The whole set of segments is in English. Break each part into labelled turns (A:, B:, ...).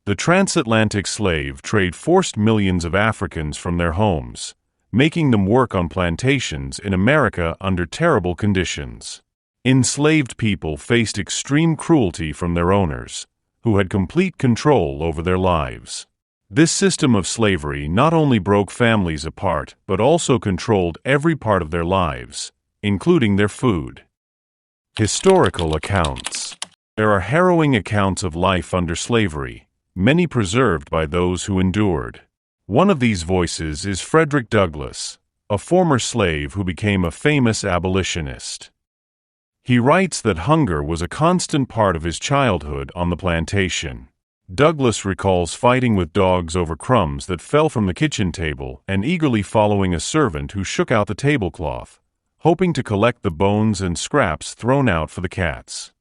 A: The transatlantic slave trade forced millions of Africans from their homes, making them work on plantations in America under terrible conditions. Enslaved people faced extreme cruelty from their owners, who had complete control over their lives. This system of slavery not only broke families apart but also controlled every part of their lives, including their food. Historical accounts. There are harrowing accounts of life under slavery, many preserved by those who endured. One of these voices is Frederick Douglass, a former slave who became a famous abolitionist. He writes that hunger was a constant part of his childhood on the plantation. Douglass recalls fighting with dogs over crumbs that fell from the kitchen table and eagerly following a servant who shook out the tablecloth, hoping to collect the bones and scraps thrown out for the cats.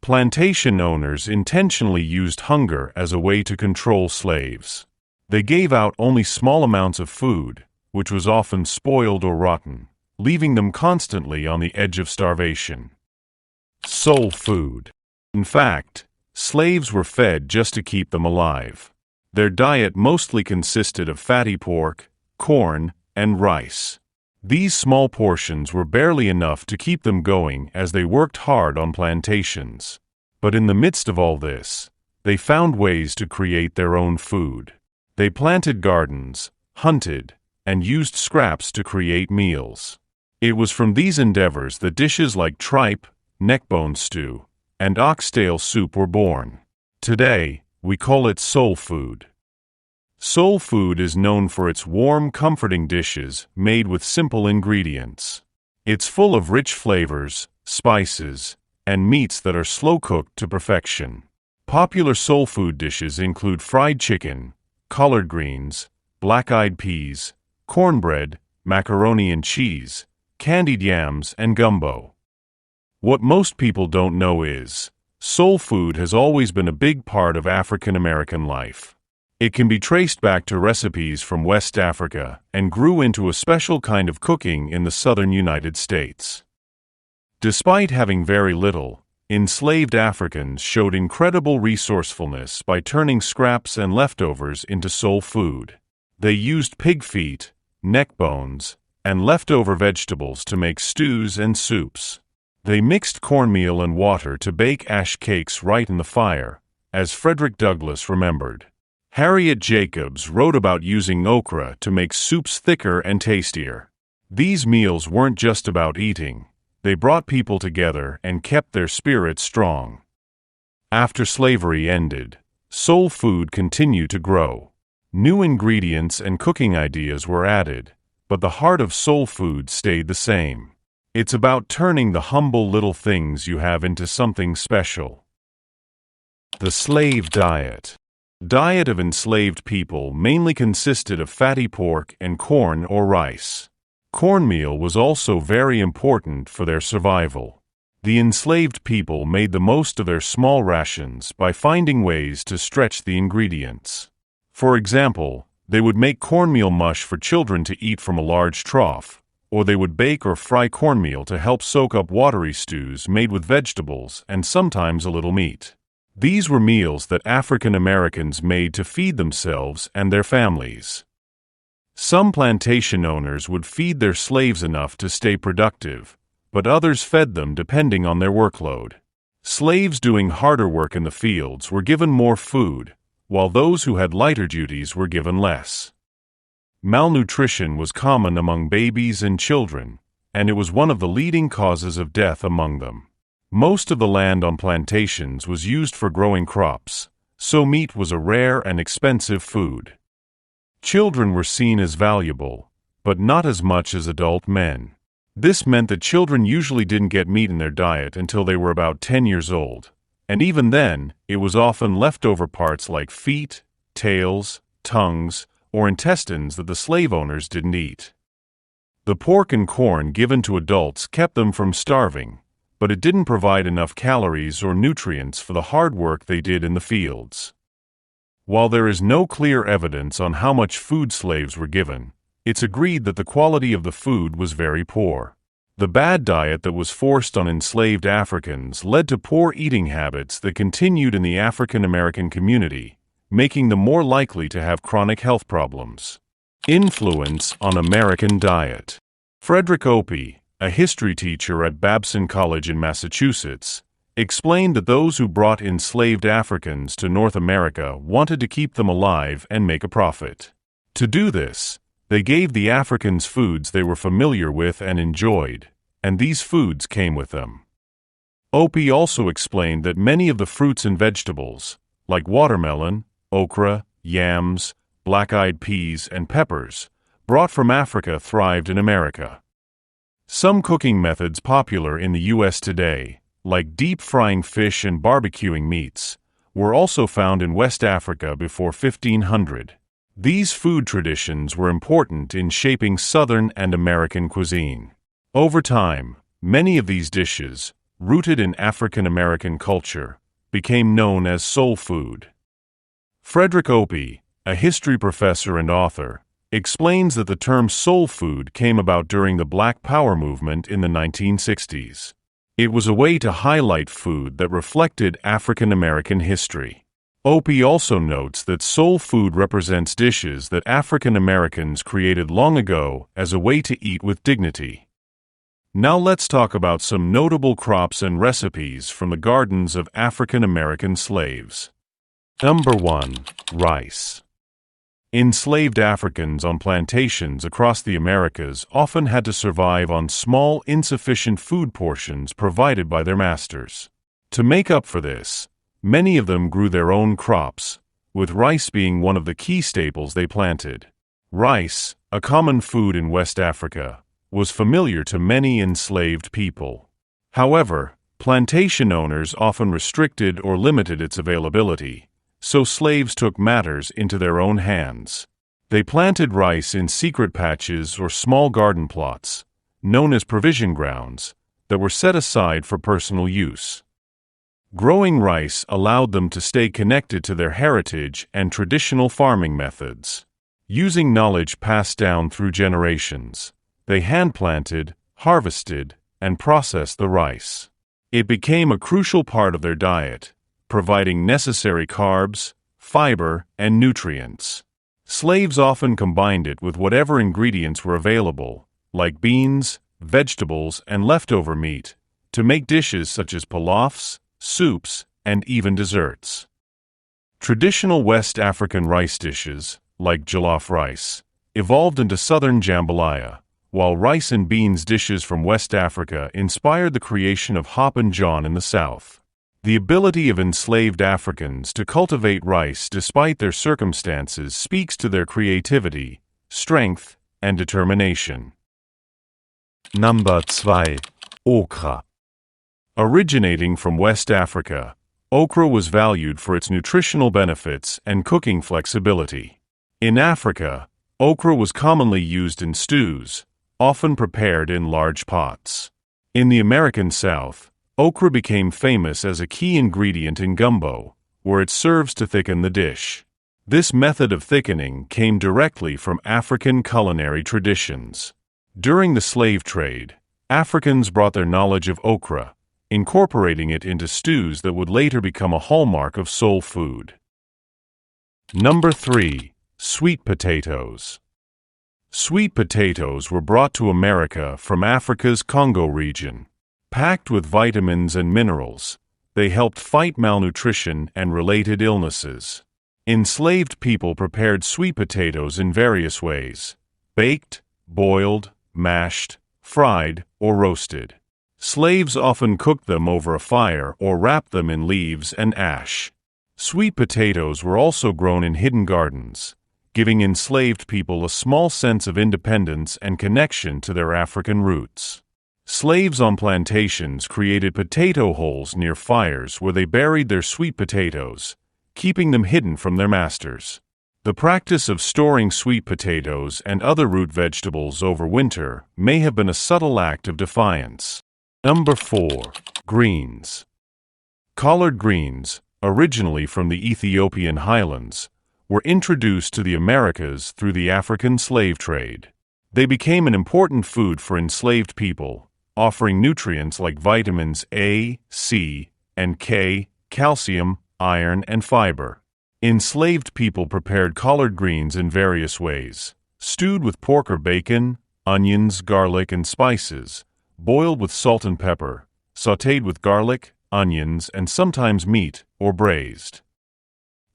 A: Plantation owners intentionally used hunger as a way to control slaves. They gave out only small amounts of food, which was often spoiled or rotten, leaving them constantly on the edge of starvation. Soul food. In fact, slaves were fed just to keep them alive. Their diet mostly consisted of fatty pork, corn, and rice. These small portions were barely enough to keep them going as they worked hard on plantations. But in the midst of all this, they found ways to create their own food. They planted gardens, hunted, and used scraps to create meals. It was from these endeavors that dishes like tripe, neckbone stew, and oxtail soup were born. Today, we call it soul food. Soul food is known for its warm, comforting dishes made with simple ingredients. It's full of rich flavors, spices, and meats that are slow-cooked to perfection. Popular soul food dishes include fried chicken, collard greens, black-eyed peas, cornbread, macaroni and cheese, candied yams, and gumbo. What most people don't know is, soul food has always been a big part of African American life. It can be traced back to recipes from West Africa and grew into a special kind of cooking in the southern United States. Despite having very little, enslaved Africans showed incredible resourcefulness by turning scraps and leftovers into soul food. They used pig feet, neck bones, and leftover vegetables to make stews and soups. They mixed cornmeal and water to bake ash cakes right in the fire, as Frederick Douglass remembered. Harriet Jacobs wrote about using okra to make soups thicker and tastier. These meals weren't just about eating. They brought people together and kept their spirits strong. After slavery ended, soul food continued to grow. New ingredients and cooking ideas were added, but the heart of soul food stayed the same. It's about turning the humble little things you have into something special. The slave diet. Diet of enslaved people mainly consisted of fatty pork and corn or rice. Cornmeal was also very important for their survival. The enslaved people made the most of their small rations by finding ways to stretch the ingredients. For example, they would make cornmeal mush for children to eat from a large trough, or they would bake or fry cornmeal to help soak up watery stews made with vegetables and sometimes a little meat. These were meals that African Americans made to feed themselves and their families. Some plantation owners would feed their slaves enough to stay productive, but others fed them depending on their workload. Slaves doing harder work in the fields were given more food, while those who had lighter duties were given less. Malnutrition was common among babies and children, and it was one of the leading causes of death among them. Most of the land on plantations was used for growing crops, so meat was a rare and expensive food. Children were seen as valuable, but not as much as adult men. This meant that children usually didn't get meat in their diet until they were about 10 years old, and even then, it was often leftover parts like feet, tails, tongues, or intestines that the slave owners didn't eat. The pork and corn given to adults kept them from starving, but it didn't provide enough calories or nutrients for the hard work they did in the fields. While there is no clear evidence on how much food slaves were given, it's agreed that the quality of the food was very poor. The bad diet that was forced on enslaved Africans led to poor eating habits that continued in the African American community, making them more likely to have chronic health problems. Influence on American diet. Frederick Opie, a history teacher at Babson College in Massachusetts, explained that those who brought enslaved Africans to North America wanted to keep them alive and make a profit. To do this, they gave the Africans foods they were familiar with and enjoyed, and these foods came with them. Opie also explained that many of the fruits and vegetables, like watermelon, okra, yams, black-eyed peas, and peppers, brought from Africa thrived in America. Some cooking methods popular in the U.S. today, like deep-frying fish and barbecuing meats, were also found in West Africa before 1500. These food traditions were important in shaping Southern and American cuisine. Over time, many of these dishes, rooted in African American culture, became known as soul food. Frederick Opie, a history professor and author, explains that the term soul food came about during the Black Power movement in the 1960s. It was a way to highlight food that reflected African American history. Opie also notes that soul food represents dishes that African Americans created long ago as a way to eat with dignity. Now let's talk about some notable crops and recipes from the gardens of African American slaves. Number 1. Rice. Enslaved Africans on plantations across the Americas often had to survive on small, insufficient food portions provided by their masters. To make up for this, many of them grew their own crops, with rice being one of the key staples they planted. Rice, a common food in West Africa, was familiar to many enslaved people. However, plantation owners often restricted or limited its availability, so slaves took matters into their own hands. They planted rice in secret patches or small garden plots, known as provision grounds, that were set aside for personal use. Growing rice allowed them to stay connected to their heritage and traditional farming methods. Using knowledge passed down through generations, they hand-planted, harvested, and processed the rice. It became a crucial part of their diet, providing necessary carbs, fiber, and nutrients. Slaves often combined it with whatever ingredients were available, like beans, vegetables, and leftover meat, to make dishes such as pilafs, soups, and even desserts. Traditional West African rice dishes, like jollof rice, evolved into Southern jambalaya, while rice and beans dishes from West Africa inspired the creation of hop and jawn in the South. The ability of enslaved Africans to cultivate rice despite their circumstances speaks to their creativity, strength, and determination. Number 2. Okra. Originating from West Africa, okra was valued for its nutritional benefits and cooking flexibility. In Africa, okra was commonly used in stews, often prepared in large pots. In the American South, okra became famous as a key ingredient in gumbo, where it serves to thicken the dish. This method of thickening came directly from African culinary traditions. During the slave trade, Africans brought their knowledge of okra, incorporating it into stews that would later become a hallmark of soul food. Number 3. Sweet potatoes. Sweet potatoes were brought to America from Africa's Congo region. Packed with vitamins and minerals, they helped fight malnutrition and related illnesses. Enslaved people prepared sweet potatoes in various ways: baked, boiled, mashed, fried, or roasted. Slaves often cooked them over a fire or wrapped them in leaves and ash. Sweet potatoes were also grown in hidden gardens, giving enslaved people a small sense of independence and connection to their African roots. Slaves on plantations created potato holes near fires where they buried their sweet potatoes, keeping them hidden from their masters. The practice of storing sweet potatoes and other root vegetables over winter may have been a subtle act of defiance. Number 4. Greens. Collard greens, originally from the Ethiopian highlands, were introduced to the Americas through the African slave trade. They became an important food for enslaved people, offering nutrients like vitamins A, C, and K, calcium, iron, and fiber. Enslaved people prepared collard greens in various ways: stewed with pork or bacon, onions, garlic, and spices, boiled with salt and pepper, sautéed with garlic, onions, and sometimes meat, or braised.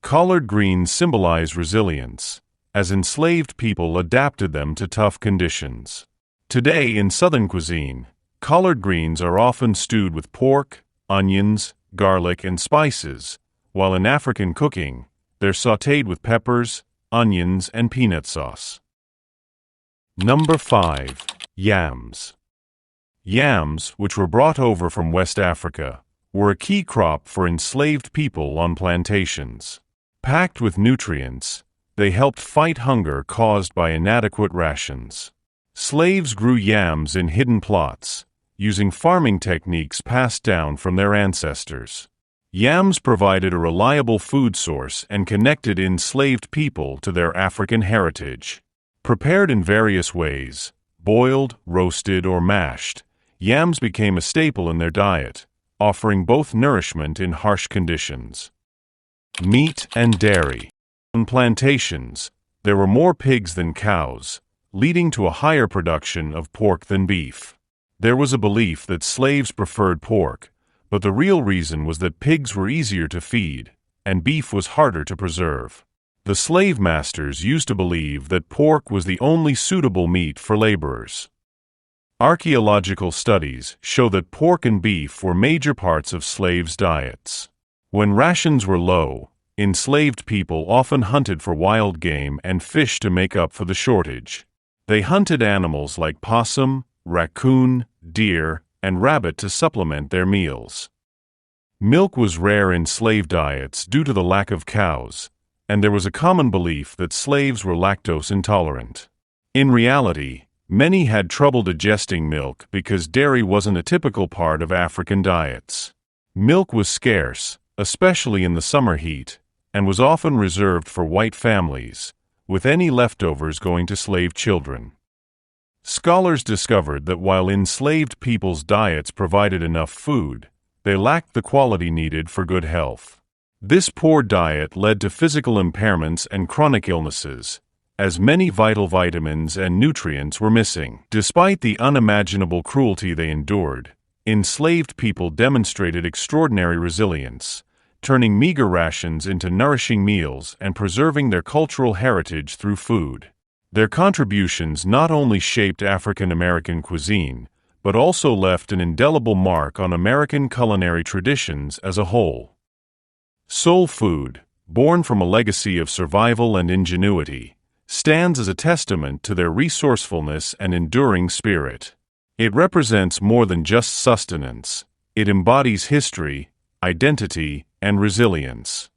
A: Collard greens symbolize resilience, as enslaved people adapted them to tough conditions. Today, in Southern cuisine, collard greens are often stewed with pork, onions, garlic, and spices, while in African cooking, they're sautéed with peppers, onions, and peanut sauce. Number 5. Yams. Yams, which were brought over from West Africa, were a key crop for enslaved people on plantations. Packed with nutrients, they helped fight hunger caused by inadequate rations. Slaves grew yams in hidden plots, using farming techniques passed down from their ancestors. Yams provided a reliable food source and connected enslaved people to their African heritage. Prepared in various ways, boiled, roasted, or mashed, yams became a staple in their diet, offering both nourishment in harsh conditions. Meat and dairy. On plantations, there were more pigs than cows, leading to a higher production of pork than beef. There was a belief that slaves preferred pork, but the real reason was that pigs were easier to feed, and beef was harder to preserve. The slave masters used to believe that pork was the only suitable meat for laborers. Archaeological studies show that pork and beef were major parts of slaves' diets. When rations were low, enslaved people often hunted for wild game and fish to make up for the shortage. They hunted animals like possum, raccoon, deer, and rabbit to supplement their meals. Milk was rare in slave diets due to the lack of cows, and there was a common belief that slaves were lactose intolerant. In reality, many had trouble digesting milk because dairy wasn't a typical part of African diets. Milk was scarce, especially in the summer heat, and was often reserved for white families, with any leftovers going to slave children. Scholars discovered that while enslaved people's diets provided enough food, they lacked the quality needed for good health. This poor diet led to physical impairments and chronic illnesses, as many vital vitamins and nutrients were missing. Despite the unimaginable cruelty they endured, enslaved people demonstrated extraordinary resilience, turning meager rations into nourishing meals and preserving their cultural heritage through food. Their contributions not only shaped African American cuisine, but also left an indelible mark on American culinary traditions as a whole. Soul food, born from a legacy of survival and ingenuity, stands as a testament to their resourcefulness and enduring spirit. It represents more than just sustenance. It embodies history, identity, and resilience.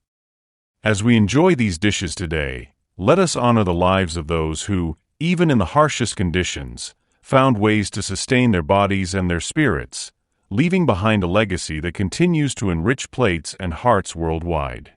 A: As we enjoy these dishes today, let us honor the lives of those who, even in the harshest conditions, found ways to sustain their bodies and their spirits, leaving behind a legacy that continues to enrich plates and hearts worldwide.